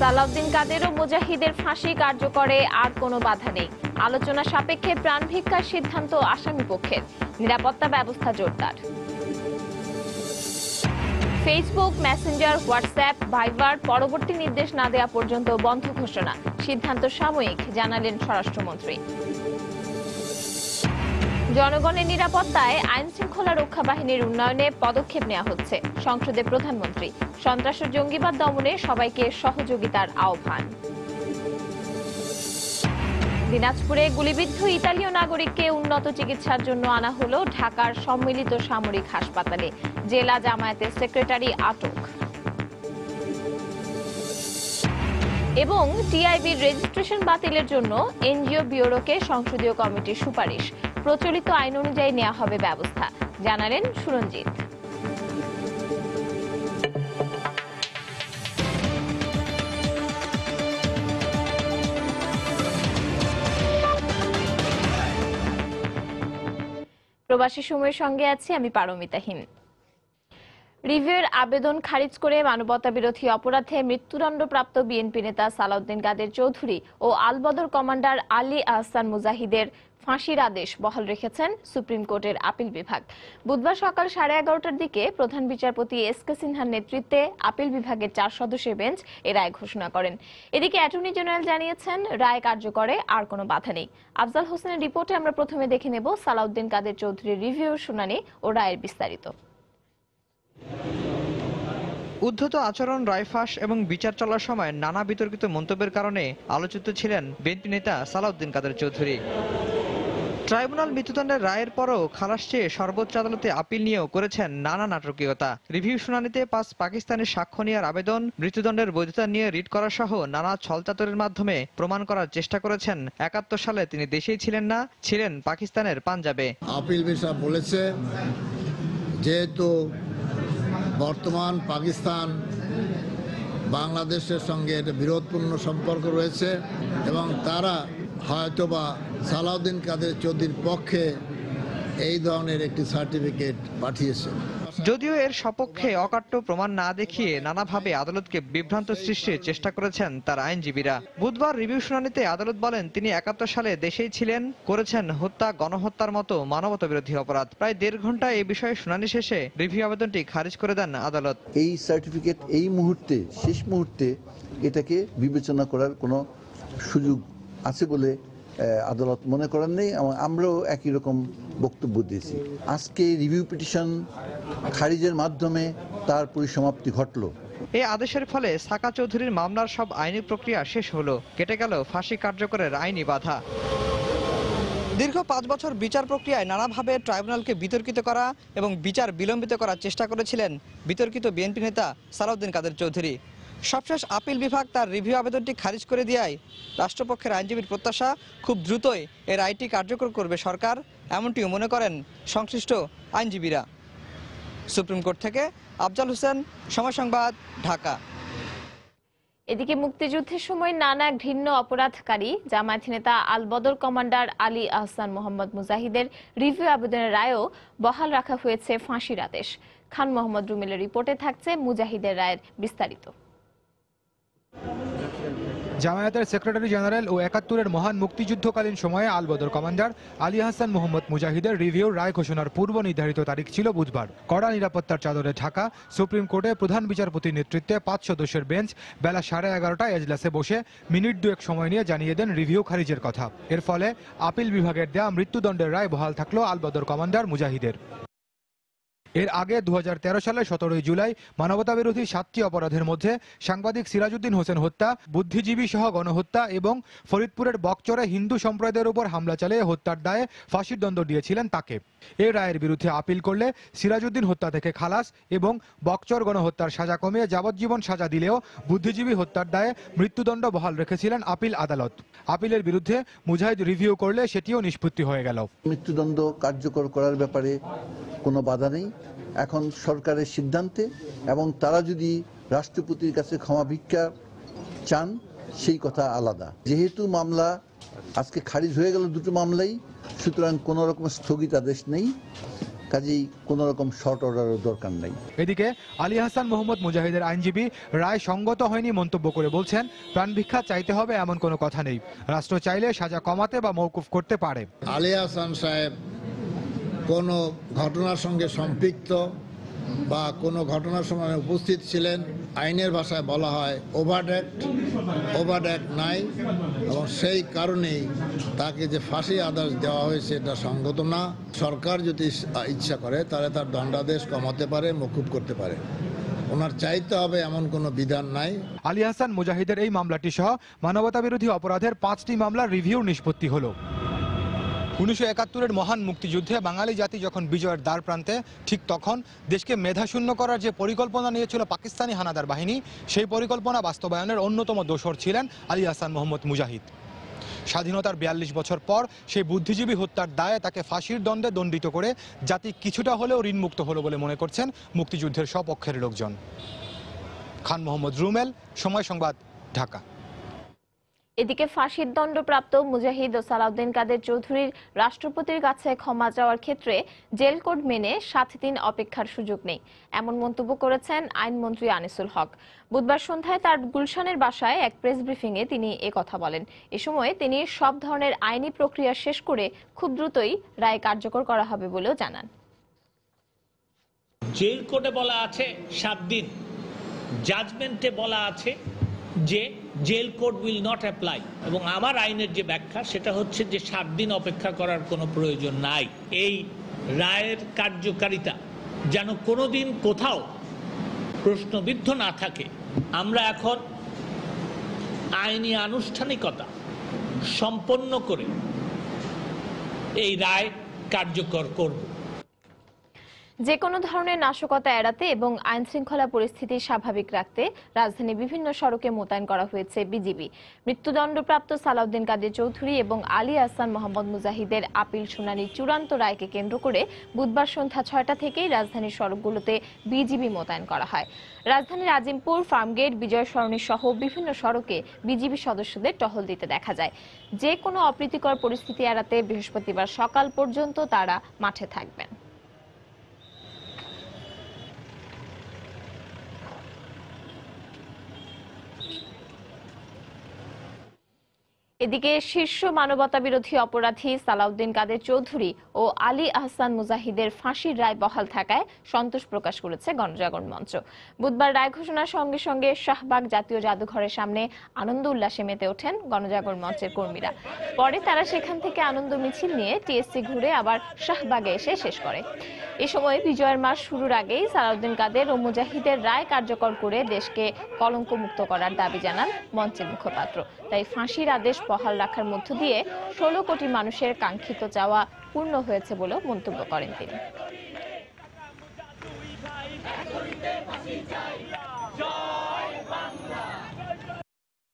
সালাউদ্দিন কাদের ও মুজাহিদের ফাঁসি কার্যকরে আর কোনো বাধা নেই। আলোচনা সাপেক্ষে প্রাণভিক্ষার সিদ্ধান্ত আসামি পক্ষের। নিরাপত্তা ব্যবস্থা জোরদার। ফেসবুক, মেসেঞ্জার, হোয়াটসঅ্যাপ, ভাইবার পরবর্তী নির্দেশ না দেওয়া পর্যন্ত বন্ধ ঘোষণা। সিদ্ধান্ত সাময়িক, জানালেন স্বরাষ্ট্রমন্ত্রী। জনগণের নিরাপত্তায় আইন শৃঙ্খলা রক্ষা বাহিনীর উন্নয়নে পদক্ষেপ নেওয়া হচ্ছে। সংসদে প্রধানমন্ত্রী। সন্ত্রাস ও জঙ্গিবাদ দমনে সবাইকে সহযোগিতার আহ্বান। দিনাজপুরে গুলিবিদ্ধ ইতালীয় নাগরিককে উন্নত চিকিৎসার জন্য আনা হলো ঢাকার সম্মিলিত সামরিক হাসপাতালে। জেলা জামায়াতের সেক্রেটারি আটক। এবং টিআইবির রেজিস্ট্রেশন বাতিলের জন্য এনজিও ব্যুরোকে সংসদীয় কমিটির সুপারিশ। প্রচলিত আইন অনুযায়ী নেওয়া হবে ব্যবস্থা, জানালেন সুরঞ্জিত। প্রবাসী সময়ের সঙ্গে আছি আমি পারমিতা হিম। রিভিউয়ের আবেদন খারিজ করে মানবতা বিরোধী অপরাধে মৃত্যুদণ্ডপ্রাপ্ত বিএনপি নেতা সালাউদ্দিন কাদের চৌধুরী ও আলবদর কমান্ডার আলী আহসান মুজাহিদের ফাঁসির আদেশ বহাল রেখেছেন সুপ্রিম কোর্টের আপিল বিভাগ। বুধবার সকাল 11:30টার দিকে প্রধান বিচারপতি এসকে সিনহার নেতৃত্বে আপিল বিভাগের 4 সদস্যের বেঞ্চ এ রায় ঘোষণা করেন। এদিকে অ্যাটর্নি জেনারেল জানিয়েছেন রায় কার্যকরে আর কোনো বাধা নেই। আফজাল হোসেনের রিপোর্টে আমরা প্রথমে দেখে নেব সালাউদ্দিন কাদের চৌধুরীর রিভিউর শুনানি ও রায়ের বিস্তারিত। উদ্ধত আচরণ, রায়ফাঁস এবং বিচার চলার সময় নানা বিতর্কিত মন্তব্যের কারণে আলোচিত ছিলেন বিএনপি নেতা সালাউদ্দিন কাদের চৌধুরী। ট্রাইব্যুনাল মৃত্যুদণ্ডের রায়ের পরও খালাস চেয়ে সর্বোচ্চ আদালতে আপিল নিয়েও করেছেন নানা নাটকীয়তা। রিভিউ শুনানিতে 5 পাকিস্তানের সাক্ষ্য নেওয়ার আবেদন, মৃত্যুদণ্ডের বৈধতা নিয়ে রিট করা সহ নানা ছলচাতুরের মাধ্যমে প্রমাণ করার চেষ্টা করেছেন 71 সালে তিনি দেশেই ছিলেন না, ছিলেন পাকিস্তানের পাঞ্জাবে। আপিল বিষয় বলেছে যেহেতু বর্তমান পাকিস্তান বাংলাদেশের সঙ্গে একটা বিরোধপূর্ণ সম্পর্ক রয়েছে এবং তারা হয়তোবা সালাউদ্দিন কাদের চৌধুরীর পক্ষে এই ধরনের একটি সার্টিফিকেট পাঠিয়েছে। যদিও এর সপক্ষে অকাট্য প্রমাণ না দেখিয়ে নানাভাবে আদালতকে বিভ্রান্ত সৃষ্টির চেষ্টা করেছেন তার আইনজীবীরা। বুধবার রিভিউ শুনানিতে আদালত বলেন তিনি 71 সালে দেশেই ছিলেন, করেছেন হত্যা, গণহত্যার মতো মানবতা বিরোধী অপরাধ। প্রায় 1.5 ঘন্টা এই বিষয়ে শুনানি শেষে রিভিউ আবেদনটি খারিজ করে দেন আদালত। এই সার্টিফিকেট এই মুহূর্তে, শেষ মুহূর্তে এটাকে বিবেচনা করার কোনো সুযোগ আছে বলে আদালত মনে করেন নেই এবং আমরাও একই রকম বক্তব্য দিয়েছি। আজকে রিভিউ পিটিশন খারিজের মাধ্যমে তার পরিসমাপ্তি ঘটল। এই আদেশের ফলে সাকা চৌধুরীর মামলার সব আইনি প্রক্রিয়া শেষ হলো, কেটে গেল ফাঁসি কার্যকরের আইনি বাধা। দীর্ঘ 5 বছর বিচার প্রক্রিয়ায় নানাভাবে ট্রাইব্যুনালকে বিতর্কিত করা এবং বিচার বিলম্বিত করার চেষ্টা করেছিলেন বিতর্কিত বিএনপি নেতা সালাউদ্দিন কাদের চৌধুরী। সবশেষ আপিল বিভাগ তার রিভিউ আবেদনটি খারিজ করে দেওয়ায় রাষ্ট্রপক্ষের আইনজীবীর প্রত্যাশা খুব দ্রুতই এর রায়টি কার্যকর করবে সরকার, এমনটিও মনে করেন সংশ্লিষ্ট আইনজীবীরা। সুপ্রিম কোর্ট থেকে আফজাল হোসেন, সময় সংবাদ, ঢাকা। এদিকে মুক্তিযুদ্ধের সময় নানা ঘৃণ্য অপরাধকারী জামায়াত নেতা আলবদর কমান্ডার আলী আহসান মোহাম্মদ মুজাহিদের রিভিউ আবেদনের রায়ও বহাল রাখা হয়েছে ফাঁসির আদেশ। খান মোহাম্মদ রুমিলের রিপোর্টে থাকছে মুজাহিদের রায়ের বিস্তারিত। জামায়াতের সেক্রেটারি জেনারেল ও 71-এর মহান মুক্তিযুদ্ধকালীন সময়ে আলবদর কমান্ডার আলী আহসান মোহাম্মদ মুজাহিদের রিভিউর রায় ঘোষণার পূর্ব নির্ধারিত তারিখ ছিল বুধবার। কড়া নিরাপত্তার চাদরে ঢাকা সুপ্রিম কোর্টে প্রধান বিচারপতির নেতৃত্বে 5 সদস্যের বেঞ্চ বেলা 11:30টায় এজলাসে বসে মিনিট 2 সময় নিয়ে জানিয়ে দেন রিভিউ খারিজের কথা। এর ফলে আপিল বিভাগের দেয়া মৃত্যুদণ্ডের রায় বহাল থাকলো আলবদর কমান্ডার মুজাহিদের। এর আগে 2013 সালের 17 জুলাই মানবতা বিরোধী 7টি অপরাধের মধ্যে সাংবাদিক সিরাজউদ্দিন হোসেন হত্যা, বুদ্ধিজীবী সহ গণহত্যা এবং ফরিদপুরের বকচরে হিন্দু সম্প্রদায়ের উপর হামলা চালিয়ে হত্যার দায়ে ফাঁসির দণ্ড দিয়েছিলেন তাকে। এই রায়ের বিরুদ্ধে আপিল করলে সিরাজউদ্দিন হত্যা থেকে খালাস এবং বকচর গণহত্যার সাজা কমিয়ে যাবজ্জীবন সাজা দিলেও বুদ্ধিজীবী হত্যার দায়ে মৃত্যুদণ্ড বহাল রেখেছিলেন আপিল আদালত। আপিলের বিরুদ্ধে মুজাহিদ রিভিউ করলে সেটিও নিষ্পত্তি হয়ে গেল। মৃত্যুদণ্ড কার্যকর করার ব্যাপারে কোনো বাধা নেই এখন সরকারের সিদ্ধান্তে, এবং তারা যদি রাষ্ট্রপতির কাছে ক্ষমা ভিক্ষা চান সেই কথা আলাদা। যেহেতু মামলা আজকে খারিজ হয়ে গেল 2টো মামলাই, সুতরাং কোনো রকম স্থগিতাদেশ নেই। কাজেই কোনো রকম শর্ট অর্ডারের দরকার নাই। এদিকে আলী আহসান মোহাম্মদ মুজাহিদের আইনজীবী রায় সঙ্গত হয়নি মন্তব্য করে বলছেন, প্রাণভিক্ষা চাইতে হবে এমন কোনো কথা নেই, রাষ্ট্র চাইলে সাজা কমাতে বা মওকুফ করতে পারে। আলী আহসান সাহেব কোনো ঘটনার সঙ্গে সম্পৃক্ত বা কোনো ঘটনার সময় উপস্থিত ছিলেন, আইনের ভাষায় বলা হয় ওভারড্যাক্ট নাই, এবং সেই কারণেই তাকে যে ফাঁসি আদেশ দেওয়া হয়েছে এটা সঙ্গত না। সরকার যদি ইচ্ছা করে তাহলে তার দণ্ডাদেশ কমাতে পারে, মওকুফ করতে পারে, ওনার চাইতে হবে এমন কোনো বিধান নাই। আলী আহসান মুজাহিদের এই মামলাটি সহ মানবতাবিরোধী অপরাধের 5টি মামলার রিভিউর নিষ্পত্তি হলো। 1971-এর মহান মুক্তিযুদ্ধে বাঙালি জাতি যখন বিজয়ের দ্বার প্রান্তে, ঠিক তখন দেশকে মেধাশূন্য করার যে পরিকল্পনা নিয়েছিল পাকিস্তানি হানাদার বাহিনী, সেই পরিকল্পনা বাস্তবায়নের অন্যতম দোসর ছিলেন আলী আহসান মোহাম্মদ মুজাহিদ। স্বাধীনতার 42 বছর পর সেই বুদ্ধিজীবী হত্যার দায়ে তাকে ফাঁসির দণ্ডে দণ্ডিত করে জাতি কিছুটা হলেও ঋণমুক্ত হলো বলে মনে করছেন মুক্তিযুদ্ধের সপক্ষের লোকজন। খান মোহাম্মদ রুমেল, সময় সংবাদ, ঢাকা। এদিকে ফাঁসির দণ্ডপ্রাপ্ত মুজাহিদ ও সালাউদ্দিন কাদের চৌধুরীর রাষ্ট্রপতির কাছে ক্ষমা চাওয়ার ক্ষেত্রে জেল কোড মেনে 7 দিন অপেক্ষার সুযোগ নেই, এমন মন্তব্য করেছেন আইনমন্ত্রী আনিসুল হক। বুধবার সন্ধ্যায় তার গুলশানের বাসায় এক প্রেস ব্রিফিংয়ে তিনি কথা বলেন। এ সময় তিনি সব ধরনের আইনি প্রক্রিয়া শেষ করে খুব দ্রুতই রায় কার্যকর করা হবে বলেও জানান। জেল কোডে বলা আছে 7 দিন, জাজমেন্টে বলা আছে যে jail code will not apply, এবং আমার আইনের যে ব্যাখ্যা সেটা হচ্ছে যে 7 দিন অপেক্ষা করার কোনো প্রয়োজন নাই। এই রায়ের কার্যকারিতা যেন কোনোদিন কোথাও প্রশ্নবিদ্ধ না থাকে, আমরা এখন আইনি আনুষ্ঠানিকতা সম্পন্ন করে এই রায় কার্যকর করব। যে কোনো ধরনের নাশকতা এড়াতে এবং আইন শৃঙ্খলা পরিস্থিতি স্বাভাবিক রাখতে রাজধানীর বিভিন্ন সড়কে মোতায়েন করা হয়েছে বিজিবি। মৃত্যুদণ্ডপ্রাপ্ত সালাউদ্দিন কাদের চৌধুরী এবং আলী আহসান মোহাম্মদ মুজাহিদের আপিল শুনানির চূড়ান্ত রায়কে কেন্দ্র করে বুধবার সন্ধ্যা 6টা থেকেই রাজধানীর সড়কগুলোতে বিজিবি মোতায়েন করা হয়। রাজধানীর আজিমপুর, ফার্মগেট, বিজয় সরণি সহ বিভিন্ন সড়কে বিজিবি সদস্যদের টহল দিতে দেখা যায়। যে কোনো অপ্রীতিকর পরিস্থিতি এড়াতে বৃহস্পতিবার সকাল পর্যন্ত তারা মাঠে থাকবেন। এদিকে শীর্ষ মানবতাবিরোধী অপরাধী সালাউদ্দিন কাদের চৌধুরী ও আলী আহসান মুজাহিদের ফাঁসির রায় বহাল থাকায় সন্তোষ প্রকাশ করেছে গণজাগরণ মঞ্চ। বুধবার রায় ঘোষণার সঙ্গে সঙ্গে শাহবাগ জাতীয় জাদুঘরের সামনে আনন্দ উল্লাসে মেতে ওঠেন গণজাগরণ মঞ্চের কর্মীরা। পরে তারা সেখান থেকে আনন্দ মিছিল নিয়ে টিএসসি ঘুরে আবার শাহবাগে এসে শেষ করে। এ সময় বিজয়ের মাস শুরুর আগেই সালাউদ্দিন কাদের ও মুজাহিদের রায় কার্যকর করে দেশকে কলঙ্কমুক্ত করার দাবি জানান মঞ্চের মুখপাত্র। তাই ফাঁসির আদেশ বহাল রাখার মধ্য দিয়ে 16 কোটি মানুষের কাঙ্ক্ষিত চাওয়া পূর্ণ হয়েছে বলেও মন্তব্য করেন তিনি।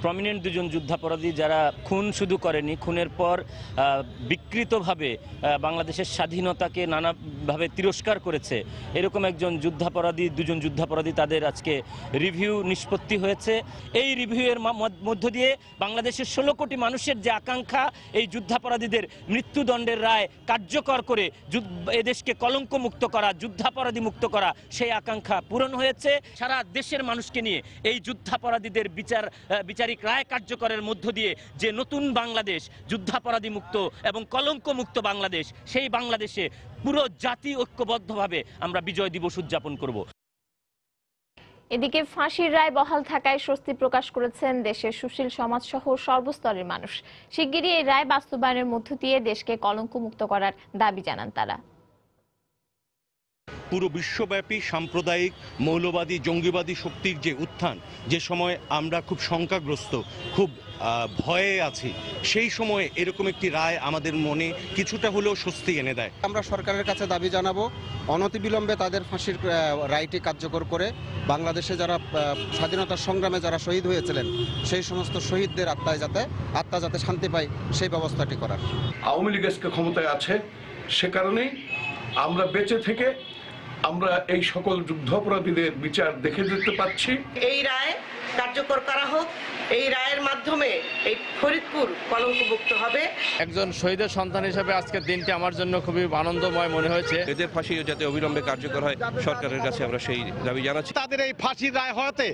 প্রমিনেন্ট দুজন যুদ্ধাপরাধী যারা খুন শুধু করেনি, খুনের পর বিকৃতভাবে বাংলাদেশের স্বাধীনতাকে নানাভাবে তিরস্কার করেছে, এরকম দুজন যুদ্ধাপরাধী তাদের আজকে রিভিউ নিষ্পত্তি হয়েছে। এই রিভিউয়ের মধ্য দিয়ে বাংলাদেশের 16 কোটি মানুষের যে আকাঙ্ক্ষা এই যুদ্ধাপরাধীদের মৃত্যুদণ্ডের রায় কার্যকর করে এদেশকে কলঙ্ক মুক্ত করা, যুদ্ধাপরাধী মুক্ত করা, সেই আকাঙ্ক্ষা পূরণ হয়েছে। সারা দেশের মানুষকে নিয়ে এই যুদ্ধাপরাধীদের বিচারিক রায় কার্যকরের মধ্য দিয়ে যে নতুন বাংলাদেশ, যুদ্ধাপরাধী মুক্ত এবং কলঙ্ক মুক্ত বাংলাদেশ, সেই বাংলাদেশে পুরো জাতি ঐক্যবদ্ধভাবে আমরা বিজয় দিবস উদযাপন করব। এদিকে ফাঁসির রায় বহাল থাকায় স্বস্তি প্রকাশ করেছেন দেশের সুশীল সমাজ সহ সর্বস্তরের মানুষ। শিগগিরই এই রায় বাস্তবায়নের মধ্য দিয়ে দেশকে কলঙ্ক মুক্ত করার দাবি জানান তারা। পুরো বিশ্বব্যাপী সাম্প্রদায়িক মৌলবাদী জঙ্গিবাদী শক্তির যে উত্থান, যে সময় আমরা খুব শঙ্কাগ্রস্ত, খুব ভয়ে আছি, সেই সময়ে এরকম একটি রায় আমাদের মনে কিছুটা হলেও স্বস্তি এনে দেয়। আমরা সরকারের কাছে দাবি জানাবো অনতিবিলম্বে তাদের ফাঁসির রায়টি কার্যকর করে বাংলাদেশে যারা স্বাধীনতা সংগ্রামে যারা শহীদ হয়েছিলেন সেই সমস্ত শহীদদের আত্মা যাতে শান্তি পায় সেই ব্যবস্থাটি করার। আওয়ামী লীগ আজকে ক্ষমতায় আছে, সে কারণেই আমরা বেঁচে থেকে আমরা এই সকল যুদ্ধাপরাধীদের বিচার দেখে দিতে পাচ্ছি। এই রায় কার্যকর করা হোক এই রায়ের মাধ্যমে এই ফরিদপুর কলঙ্কমুক্ত হবে। একজন শহীদের সন্তান হিসেবে আজকের দিনটি আমার জন্য খুবই আনন্দময় মনে হয়েছে। এদের ফাঁসি যাতে অবিলম্বে কার্যকর হয়, সরকারের কাছে আমরা সেই দাবি জানাচ্ছি। তাদের এই ফাঁসির রায় হওয়াতে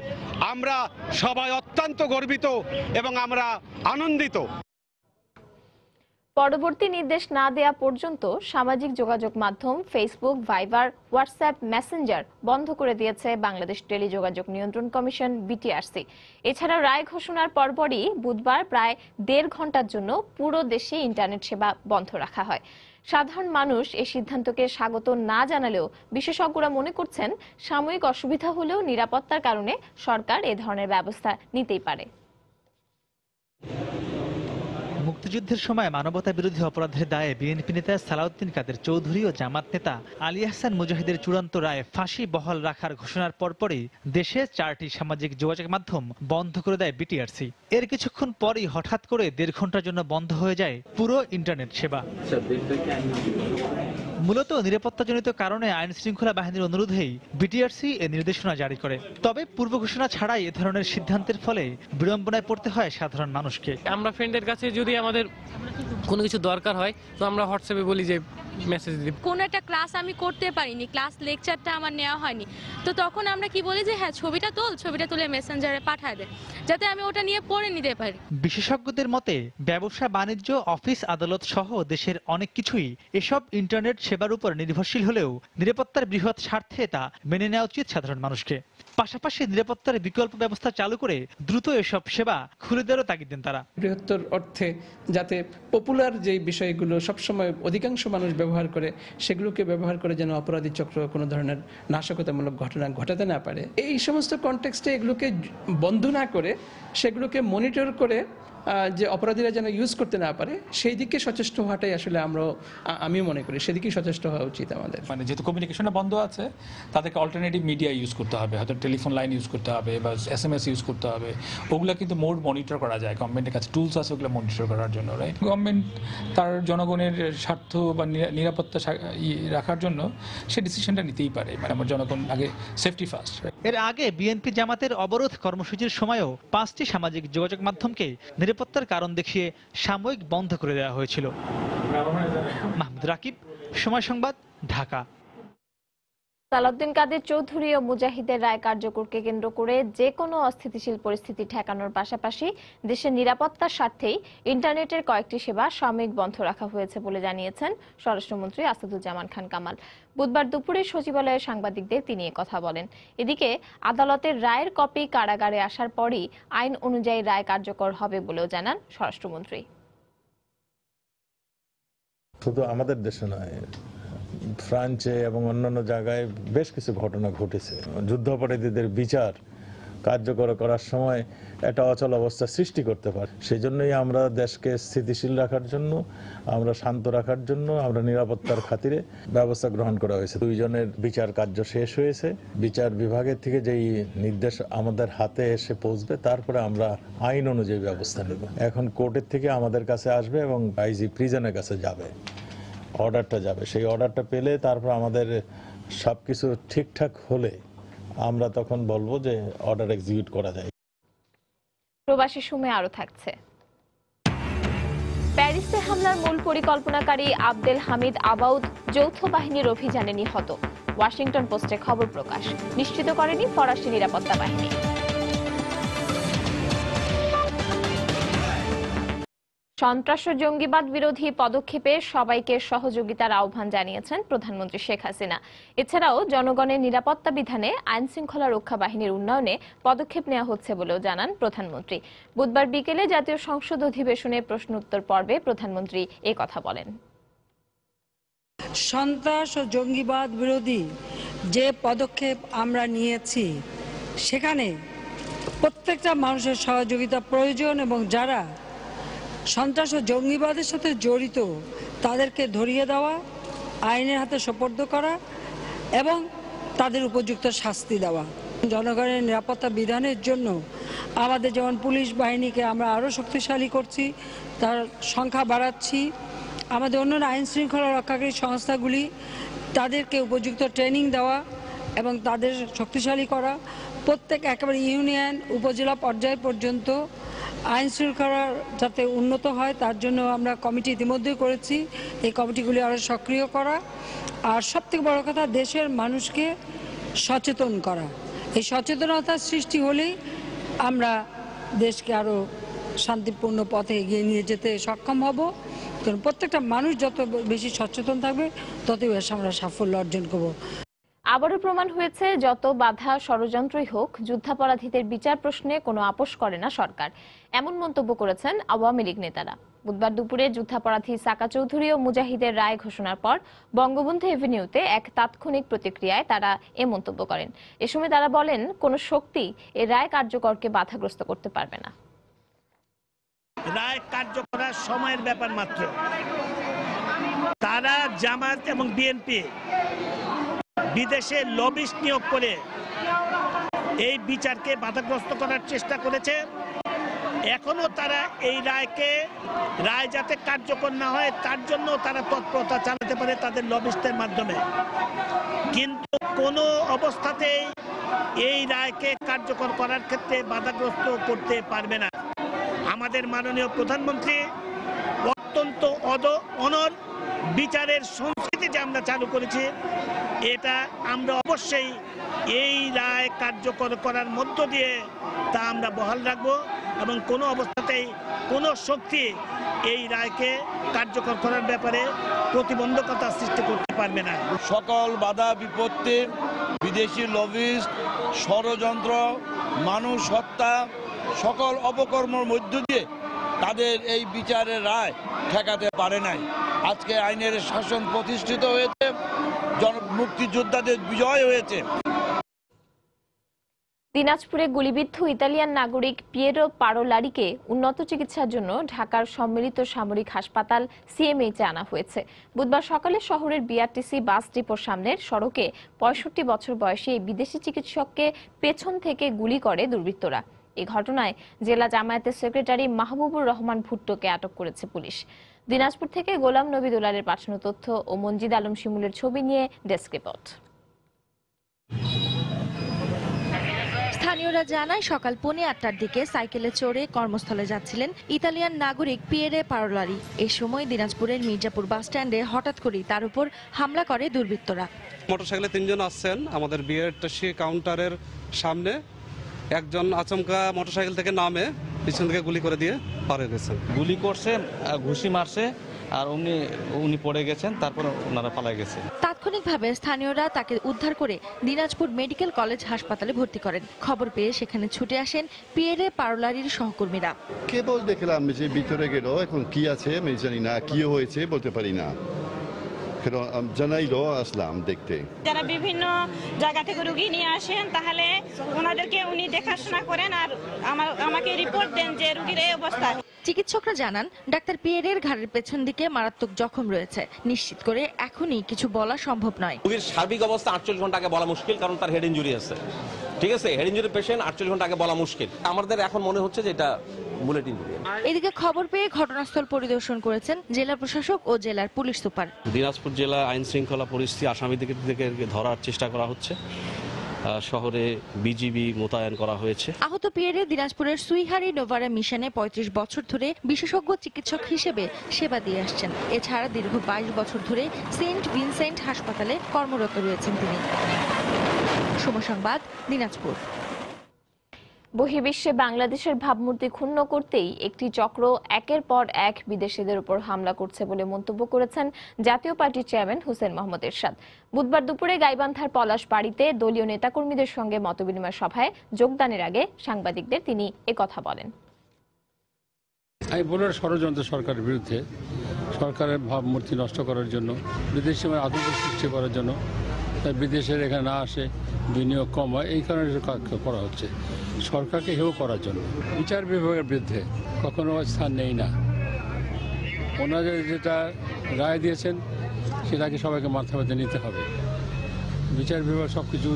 আমরা সবাই অত্যন্ত গর্বিত এবং আমরা আনন্দিত। পরবর্তী নির্দেশ না দেয়া পর্যন্ত সামাজিক যোগাযোগ মাধ্যম ফেসবুক, ভাইবার, হোয়াটসঅ্যাপ, মেসেঞ্জার বন্ধ করে দিয়েছে বাংলাদেশ টেলিযোগাযোগ নিয়ন্ত্রণ কমিশন বিটিআরসি। এছাড়া রায় ঘোষণার পরপরই বুধবার প্রায় 1.5 ঘন্টার জন্য পুরো দেশে ইন্টারনেট সেবা বন্ধ রাখা হয়। সাধারণ মানুষ এই সিদ্ধান্তকে স্বাগত না জানালেও বিশেষজ্ঞরা মনে করছেন সাময়িক অসুবিধা হলেও নিরাপত্তার কারণে সরকার এ ধরনের ব্যবস্থা নিতেই পারে। মুক্তিযুদ্ধের সময় মানবতা বিরোধী অপরাধের দায়ে বিএনপি নেতা সালাউদ্দিন কাদের চৌধুরী ও জামাত নেতা আলী আহসান মুজাহিদের চূড়ান্ত রায়ে ফাঁসি বহাল রাখার ঘোষণার পরপরই দেশে 4টি সামাজিক যোগাযোগ মাধ্যম বন্ধ করে দেয় বিটিআরসি। এর কিছুক্ষণ পরই হঠাৎ করে 1.5 ঘন্টার জন্য বন্ধ হয়ে যায় পুরো ইন্টারনেট সেবা। মূলত নিরাপত্তাজনিত কারণে আইন শৃঙ্খলা বাহিনীর অনুরোধেই বিটিআরসি এ নির্দেশনা জারি করে। তবে পূর্ব ঘোষণা ছাড়াই এ ধরনের সিদ্ধান্তের ফলে বিড়ম্বনায় পড়তে হয় সাধারণ মানুষকে। আমরা ফ্রেন্ডের কাছে যদি আমাদের কোনো কিছু দরকার হয় তো আমরা হোয়াটসঅ্যাপে বলি যে মেসেজ দিই। কোন একটা ক্লাস আমি করতে পারিনি, ক্লাস লেকচারটা আমার নেওয়া হয়নি, তো তখন আমরা কি বলি যে হ্যাঁ ছবিটা তুলে মেসেঞ্জারে পাঠায় দে, যাতে আমি ওটা নিয়ে পড়ে নিতে পারি। বিশেষজ্ঞদের মতে ব্যবসা, বাণিজ্য, অফিস, আদালত সহ দেশের অনেক কিছুই এসব ইন্টারনেট সেবার উপর নির্ভরশীল হলেও নিরাপত্তার বৃহৎ স্বার্থে তা মেনে নেওয়া উচিত সাধারণ মানুষকে। পাশাপাশি নিরাপত্তার বিকল্প ব্যবস্থা চালু করে দ্রুত এসব সেবা খুলে দেওয়ার তাগিদ দেন তারা। বৃহত্তর অর্থে যাতে পপুলার যে বিষয়গুলো সবসময় অধিকাংশ মানুষ ব্যবহার করে সেগুলোকে ব্যবহার করে যেন অপরাধী চক্র কোনো ধরনের নাশকতামূলক ঘটনা ঘটাতে না পারে, এই সমস্ত কনটেক্সটে এগুলোকে বন্ধ না করে সেগুলোকে মনিটর করে যে অপরাধীরা যেন ইউজ করতে না পারে সেই দিকে সচেষ্ট হওয়াটাই আসলে আমিও মনে করি সেদিকেই সচেষ্ট হওয়া উচিত আমাদের। মানে যেহেতু কমিউনিকেশনটা বন্ধ আছে তাদেরকে অল্টারনেটিভ মিডিয়া ইউজ করতে হবে, হয়তো টেলিফোন লাইন ইউজ করতে হবে বা SMS ইউজ করতে হবে। ওগুলো কিন্তু মোর মনিটর করা যায়, গভর্নমেন্টের কাছে টুলস আছে ওগুলো মনিটর করার জন্য। রাইট, গভর্নমেন্ট তার জনগণের স্বার্থ বা নিরাপত্তা রাখার জন্য সে ডিসিশনটা নিতেই পারে। মানে আমার জনগণ আগে, সেফটি ফার্স্ট। এর আগে বিএনপি জামাতের অবরোধ কর্মসূচির সময়ও 5টি সামাজিক যোগাযোগ মাধ্যমকে নিরাপত্তার কারণ দেখিয়ে সাময়িক বন্ধ করে দেওয়া হয়েছিল। মাহমুদ রাকিব, সময় সংবাদ, ঢাকা। সালাউদ্দিন কাদের চৌধুরী ও মুজাহিদের রায় কার্যকরকে কেন্দ্র করে যে কোনো অস্থিতিশীল পরিস্থিতি ঠেকানোর পাশাপাশি দেশের নিরাপত্তার স্বার্থেই ইন্টারনেটের কয়েকটি সেবা সাময়িক বন্ধ রাখা হয়েছে বলে জানিয়েছেন স্বরাষ্ট্রমন্ত্রী আসাদুজ্জামান খান কামাল। বুধবার দুপুরে সচিবালয়ে সাংবাদিকদের তিনি কথা বলেন। এদিকে আদালতের রায়ের কপি কারাগারে আসার পরই আইন অনুযায়ী রায় কার্যকর হবে বলেও জানান স্বরাষ্ট্রমন্ত্রী। শুধু আমাদের দেশে নয়, ফ্রান্সে এবং অন্যান্য জায়গায় বেশ কিছু ঘটনা ঘটেছে। যুদ্ধাপরাধীদের বিচার কার্যকর করার সময় একটা অচল অবস্থা সৃষ্টি করতে পারে। সেই জন্যই আমরা দেশকে স্থিতিশীল রাখার জন্য, আমরা শান্ত রাখার জন্য আমরা নিরাপত্তার খাতিরে ব্যবস্থা গ্রহণ করা হয়েছে। 2 জনের বিচার কার্য শেষ হয়েছে। বিচার বিভাগের থেকে যেই নির্দেশ আমাদের হাতে এসে পৌঁছবে তারপরে আমরা আইন অনুযায়ী ব্যবস্থা নেব। এখন কোর্টের থেকে আমাদের কাছে আসবে এবং আইজি প্রিজনের কাছে যাবে, অর্ডারটা যাবে। সেই অর্ডারটা পেলে তারপর আমাদের সবকিছু ঠিকঠাক হলে আমরা তখন বলবো যে অর্ডার এক্সিকিউট করা যায়। প্রবাসী সময় আরো থাকছে। প্যারিসে হামলার মূল পরিকল্পনাকারী আবদেল হামিদ আবাউদ যৌথ বাহিনীর অভিযানে নিহত। ওয়াশিংটন পোস্টে খবর প্রকাশ, নিশ্চিত করেনি ফরাসি নিরাপত্তা বাহিনী। সন্ত্রাস ও জঙ্গিবাদ বিরোধী পদক্ষেপে সবাইকে সহযোগিতার আহ্বান জানিয়েছেন প্রধানমন্ত্রী শেখ হাসিনা। এছাড়াও জনগণের নিরাপত্তা বিধানে আইন শৃঙ্খলা রক্ষা বাহিনীর উন্নয়নে পদক্ষেপ নেওয়া হচ্ছে বলেও জানান প্রধানমন্ত্রী। বুধবার বিকেলে জাতীয় সংসদ অধিবেশনে প্রশ্নোত্তর পর্বে প্রধানমন্ত্রী কথা বলেন। সন্ত্রাস ও জঙ্গিবাদ বিরোধী যে পদক্ষেপ আমরা নিয়েছি সেখানে প্রত্যেকটা মানুষের সহযোগিতা প্রয়োজন এবং যারা সন্ত্রাস ও জঙ্গিবাদের সাথে জড়িত তাদেরকে ধরিয়ে দেওয়া, আইনের হাতে সোপর্দ করা এবং তাদের উপযুক্ত শাস্তি দেওয়া। জনগণের নিরাপত্তা বিধানের জন্য আমাদের যেমন পুলিশ বাহিনীকে আমরা আরও শক্তিশালী করছি, তার সংখ্যা বাড়াচ্ছি। আমাদের অন্যান্য আইন শৃঙ্খলা রক্ষাকারী সংস্থাগুলি তাদেরকে উপযুক্ত ট্রেনিং দেওয়া এবং তাদের শক্তিশালী করা। প্রত্যেক একেবারে ইউনিয়ন উপজেলা পর্যায় পর্যন্ত আইন শৃঙ্খলা যাতে উন্নত হয় তার জন্য আমরা কমিটি ইতিমধ্যে করেছি। এই কমিটিগুলি আরও সক্রিয় করা, আর সবথেকে বড় কথা দেশের মানুষকে সচেতন করা। এই সচেতনতার সৃষ্টি হলেই আমরা দেশকে আরও শান্তিপূর্ণ পথে এগিয়ে নিয়ে যেতে সক্ষম হব। কারণ প্রত্যেকটা মানুষ যত বেশি সচেতন থাকবে ততই বেশি আমরা সাফল্য অর্জন করব। আবারও প্রমাণ হয়েছে যত বাধা ষড়যন্ত্রই হোক, যুদ্ধাপরাধীদের বিচার প্রশ্নে কোনো আপোষ করে না সরকার। এমন মন্তব্য করেছেন আওয়ামী লীগ নেতারা। বুধবার দুপুরে যুদ্ধাপরাধী সাকা চৌধুরী ও মুজাহিদের রায় ঘোষণার পর বঙ্গবন্ধু এভিনিউতে এক তাৎক্ষণিক প্রতিক্রিয়ায় তারা এ মন্তব্য করেন। এ সময় তারা বলেন, কোনো শক্তি এ রায় কার্যকরকে বাধাগ্রস্ত করতে পারবে না। রায় কার্যকরার সময়ের ব্যাপার মাত্র। তারা জামাত এবং বিএনপি বিদেশে লবিস্ট নিয়োগ করে এই বিচারকে বাধাগ্রস্ত করার চেষ্টা করেছে। এখনো তারা এই রায় যাতে কার্যকর না হয় তার জন্য তারা তৎপরতা চালাতে পারে তাদের লবিস্টের মাধ্যমে, কিন্তু কোনো অবস্থাতেই এই রায়কে কার্যকর করার ক্ষেত্রে বাধাগ্রস্ত করতে পারবে না। আমাদের মাননীয় প্রধানমন্ত্রী অত্যন্ত অনর বিচারের সংস্কৃতি যে আমরা চালু করেছি, এটা আমরা অবশ্যই এই রায় কার্যকর করার মধ্য দিয়ে তা আমরা বহাল রাখব এবং কোনো অবস্থাতেই কোনো শক্তি এই রায়কে কার্যকর করার ব্যাপারে প্রতিবন্ধকতা সৃষ্টি করতে পারবে না। সকল বাধা বিপত্তি, বিদেশি লবিস্ট, ষড়যন্ত্র, মানুষ হত্যা, সকল অপকর্মের মধ্য দিয়ে তাদের এই বিচারের রায় ঠেকাতে পারে নাই। আজকে আইনের শাসন প্রতিষ্ঠিত হয়েছে, মুক্তিযোদ্ধাদের বিজয় হয়েছে। দিনাজপুরে গুলিবিদ্ধ ইতালিয়ান নাগরিক পিয়েরো পারোলারিকে উন্নত চিকিৎসার জন্য ঢাকার সম্মিলিত সামরিক হাসপাতাল সিএমএইচে আনা হয়েছে। বুধবার সকালে শহরের বিআরটিসি বাস ডিপোর সামনের সড়কে ৬৫ বছর বয়সী এই বিদেশি চিকিৎসককে পেছন থেকে গুলি করে দুর্বৃত্তরা। এই ঘটনায় জেলা জামায়াতের সেক্রেটারি মাহবুবুর রহমান ভুট্টোকে আটক করেছে পুলিশ। দিনাজপুর থেকে গোলাম নবী দুলালের পাঠানো তথ্য ও মনজিদ আলম শিমুলের ছবি নিয়ে ডেস্ক রিপোর্ট। স্থানীয়রা জানায়, সকাল 8:45টার দিকে সাইকেলে চড়ে কর্মস্থলে যাচ্ছিলেন ইতালিয়ান নাগরিক পিয়েরে পারোলারি। এই সময় দিনাজপুরের মির্জাপুর বাস স্ট্যান্ডে হঠাৎ করে তার উপর হামলা করে দুর্বৃত্তরা। মোটরসাইকেলে 3 জন আসছেন আমাদের বিআরটিসি কাউন্টারের সামনে। একজন আচমকা মোটরসাইকেল থেকে নামে পিছন থেকে গুলি করে দিয়ে পার হয়ে গেছেন। গুলি করছে, ঘুষি মারছে, আর উনি পড়ে গেছেন, তারপর ওনারা পালায় গেছে। তাৎক্ষণিকভাবে স্থানীয়রা তাকে উদ্ধার করে দিনাজপুর মেডিকেল কলেজ হাসপাতালে ভর্তি করেন। খবর পেয়ে সেখানে ছুটে আসেন পিয়েরে পারোলারির সহকর্মীরা। কেবল দেখলাম যে ভিতরে গেল, এখন কি আছে আমি জানি না, কি হয়েছে বলতে পারি না। জানাইলো আসলাম দেখতে। যারা বিভিন্ন জায়গা থেকে রোগী নিয়ে আসেন, তাহলে ওনাদেরকে উনি দেখাশোনা করেন আর আমাকে রিপোর্ট দেন যে রোগীর এই অবস্থা। চিকিৎসকরা জানান, ডাক্তার পিয়েরের ঘাড়ের পেছন দিকে মারাত্মক জখম রয়েছে। নিশ্চিত করে এখনই কিছু বলা সম্ভব নয়। রোগীর সার্বিক অবস্থা 48 ঘন্টা আগে বলা মুশকিল, কারণ তার হেড ইনজুরি আছে। ঠিক আছে, হেড ইনজুরি পেশেন্ট 48 ঘন্টা আগে বলা মুশকিল। আমাদের এখন মনে হচ্ছে যে এটা বুলেট ইনজুরি। এদিকে খবর পেয়ে ঘটনাস্থল পরিদর্শন করেছেন জেলা প্রশাসক ও জেলার পুলিশ সুপার। দিনাজপুর জেলা আইন শৃঙ্খলা পরিস্থিতি, আসামিদেরকে ধরার চেষ্টা করা হচ্ছে। শহরে বিজিবি মোতায়েন করা হয়েছে। আহত পিয়েরে দিনাজপুরের সুইহারি নোভারা মিশনে 35 বছর ধরে বিশেষজ্ঞ চিকিৎসক হিসেবে সেবা দিয়ে আসছেন। এছাড়া দীর্ঘ 22 বছর ধরে সেন্ট ভিনসেন্ট হাসপাতালে কর্মরত রয়েছেন তিনি। সময় সংবাদ, দিনাজপুর। বহির্বিশ্বে বাংলাদেশের ভাবমূর্তি ক্ষুণ্ণ করতেই একটি চক্র একের পর এক বিদেশিদের উপর হামলা করছে বলে মন্তব্য করেছেন জাতীয় পার্টির চেয়ারম্যান হোসেন মোহাম্মদ এরশাদ। বুধবার দুপুরে গাইবান্ধার পলাশ বাড়িতে দলীয় নেতাকর্মীদের সঙ্গে মতবিনিময় সভায় যোগদানের আগে সাংবাদিকদের তিনি একথা বলেন। আমি বলব ষড়যন্ত্র সরকারের বিরুদ্ধে, সরকারের ভাবমূর্তি নষ্ট করার জন্য, বিদেশি আতঙ্ক সৃষ্টি করার জন্য, বিদেশের এখানে না আসে, বিনিয়োগ কম হয়, এই কারণে করা হচ্ছে। সরকারকে হেয় করার জন্য। বিচার বিভাগের বিরুদ্ধে কখনো স্থান নেই না। ওনারা যেটা রায় দিয়েছেন সেটাকে সবাইকে মাথা পেতে নিতে হবে। বিচার বিভাগ সবকিছু।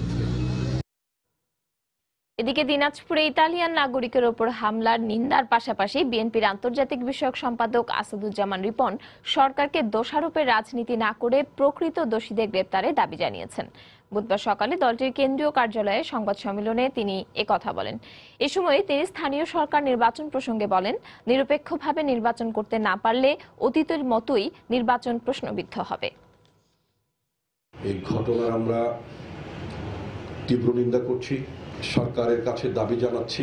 এদিকে দিনাজপুরে ইতালিয়ান নাগরিকের ওপর হামলার নিন্দার পাশাপাশি বিএনপির আন্তর্জাতিক বিষয়ক সম্পাদক আসাদুজ্জামান রিপন সরকারকে দোষারোপের রাজনীতি না করে প্রকৃত দোষীদের গ্রেপ্তারের দাবি জানিয়েছেন। বুধবার সকালে দলটির কেন্দ্রীয় কার্যালয়ে সংবাদ সম্মেলনে তিনি একথা বলেন। এ সময় তিনি স্থানীয় সরকার নির্বাচন প্রসঙ্গে বলেন, নিরপেক্ষভাবে নির্বাচন করতে না পারলে অতীতের মতোই নির্বাচন প্রশ্নবিদ্ধ হবে। এই ঘটনার আমরা তীব্র নিন্দা করছি, সরকারের কাছে দাবি জানাচ্ছি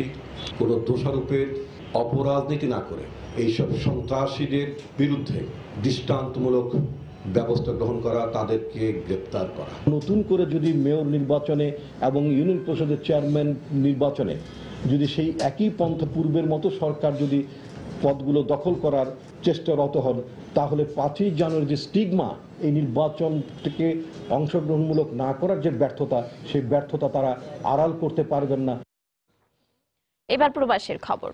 কোনো দোষারোপের অপরাজনীতি না করে এইসব সন্ত্রাসীদের বিরুদ্ধে দৃষ্টান্তমূলক ব্যবস্থা গ্রহণ করা, তাদেরকে গ্রেপ্তার করা। নতুন করে যদি মেয়র নির্বাচনে এবং ইউনিয়ন পরিষদের চেয়ারম্যান নির্বাচনে যদি সেই একই পন্থা পূর্বের মতো সরকার যদি পদগুলো দখল করার চেষ্টারত হন, তাহলে 5ই জানুয়ারি যে স্টিগমা এই নির্বাচন থেকে অংশগ্রহণমূলক না করার যে ব্যর্থতা, সেই ব্যর্থতা তারা আড়াল করতে পারবেন না। এবার প্রবাসের খবর।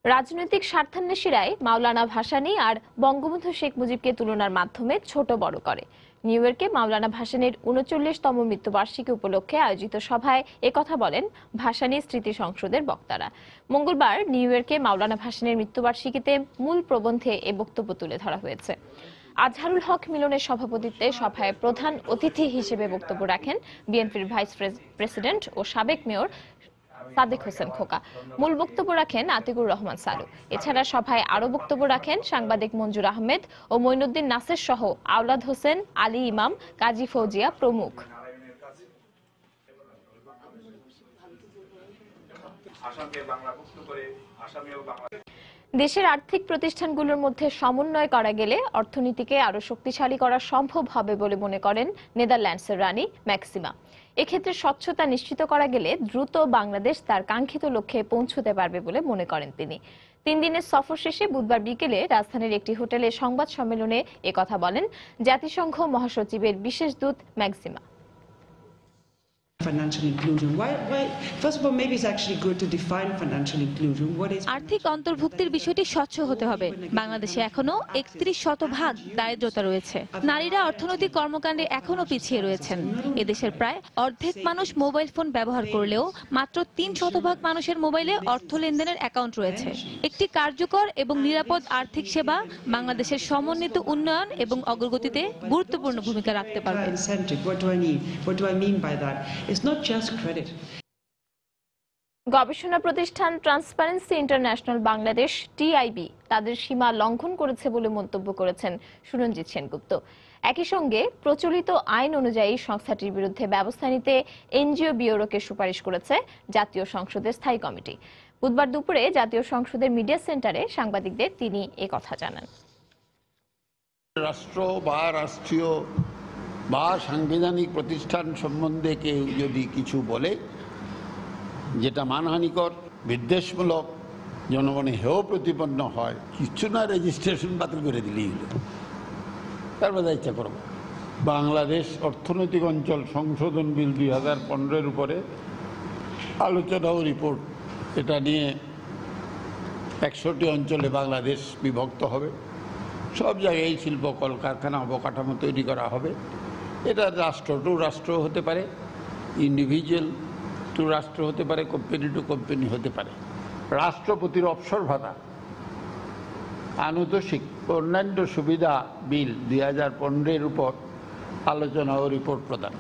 রাজনৈতিক স্বার্থান্বেষীরাই মাওলানা ভাসানী আর বঙ্গবন্ধু শেখ মুজিবকে তুলনার মাধ্যমে ছোট বড় করে। নিউ ইয়র্কে মাওলানা ভাসানীর 39তম মৃত্যুবার্ষিকী উপলক্ষে আয়োজিত সভায় একথা বলেন ভাসানী স্মৃতি সংসদের বক্তারা। মঙ্গলবার নিউ ইয়র্কে মাওলানা ভাসানীর মৃত্যুবার্ষিকীতে মূল প্রবন্ধে এ বক্তব্য তুলে ধরা হয়েছে। আজহারুল হক মিলনের সভাপতিত্বে সভায় প্রধান অতিথি হিসেবে বক্তব্য রাখেন বিএনপির ভাইস প্রেসিডেন্ট ও সাবেক মেয়র সাদেক হোসেন খোকা। মূল বক্তব্য রাখেন আতিকুর রহমান সালু। এছাড়া সভায় আরো বক্তব্য রাখেন সাংবাদিক মঞ্জুর আহমেদ ও মঈনুদ্দিন নাসের সহ আওলাদ হোসেন, আলী ইমাম, কাজী ফৌজিয়া প্রমুখ। দেশের আর্থিক প্রতিষ্ঠানগুলোর মধ্যে সমন্বয় করা গেলে অর্থনীতিকে আরো শক্তিশালী করা সম্ভব হবে বলে মনে করেন নেদারল্যান্ডসের রানী ম্যাক্সিমা। এক্ষেত্রে স্বচ্ছতা নিশ্চিত করা গেলে দ্রুত বাংলাদেশ তার কাঙ্ক্ষিত লক্ষ্যে পৌঁছতে পারবে বলে মনে করেন তিনি। 3 দিনের সফর শেষে বুধবার বিকেলে রাজধানীর একটি হোটেলে সংবাদ সম্মেলনে একথা বলেন জাতিসংঘ মহাসচিবের বিশেষ দূত ম্যাক্সিমা। আর্থিক অন্তর্ভুক্তির বিষয়টি স্বচ্ছ হতে হবে। বাংলাদেশে এখনো 31% দারিদ্রতা রয়েছে। নারীরা অর্থনৈতিক কর্মকাণ্ডে এখনো পিছিয়ে রয়েছেন। এদেশের প্রায় অর্ধেক মানুষ মোবাইল ফোন ব্যবহার করলেও মাত্র 3% মানুষের মোবাইলে অর্থ লেনদেনের অ্যাকাউন্ট রয়েছে। একটি কার্যকর এবং নিরাপদ আর্থিক সেবা বাংলাদেশের সমন্বিত উন্নয়ন এবং অগ্রগতিতে গুরুত্বপূর্ণ ভূমিকা রাখতে পারবে। গবেষণা প্রতিষ্ঠান ট্রান্সপারেন্সি ইন্টারন্যাশনাল বাংলাদেশ টিআইবি তাদের সীমা লঙ্ঘন করেছে বলে মন্তব্য করেছেন সুরঞ্জিত সেনগুপ্ত। একই সঙ্গে প্রচলিত আইন অনুযায়ী সংস্থাটির বিরুদ্ধে ব্যবস্থা নিতে এনজিও ব্যুরোকে সুপারিশ করেছে জাতীয় সংসদের স্থায়ী কমিটি। বুধবার দুপুরে জাতীয় সংসদের মিডিয়া সেন্টারে সাংবাদিকদের তিনি একথা জানান। রাষ্ট্র বা রাষ্ট্রীয় বা সাংবিধানিক প্রতিষ্ঠান সম্বন্ধে কেউ যদি কিছু বলে যেটা মানহানিকর, বিদ্বেষমূলক, জনগণে হেয় প্রতিপন্ন হয়, কিছু না রেজিস্ট্রেশন বাতিল করে দিলেই হলো, তারপর যা ইচ্ছা করব। বাংলাদেশ অর্থনৈতিক অঞ্চল সংশোধন বিল 2015-এর উপরে আলোচনা ও রিপোর্ট, এটা নিয়ে 61টি অঞ্চলে বাংলাদেশ বিভক্ত হবে। সব জায়গায় শিল্প কলকারখানা অবকাঠামো তৈরি করা হবে। এটা রাষ্ট্র টু রাষ্ট্র হতে পারে, ইন্ডিভিজুয়াল টু রাষ্ট্র হতে পারে, কোম্পানি টু কোম্পানি হতে পারে। রাষ্ট্রপতির অবসর ভাতা, আনুতোষিক অন্যান্য সুবিধা বিল 2015-এর উপর আলোচনা ও রিপোর্ট প্রদান।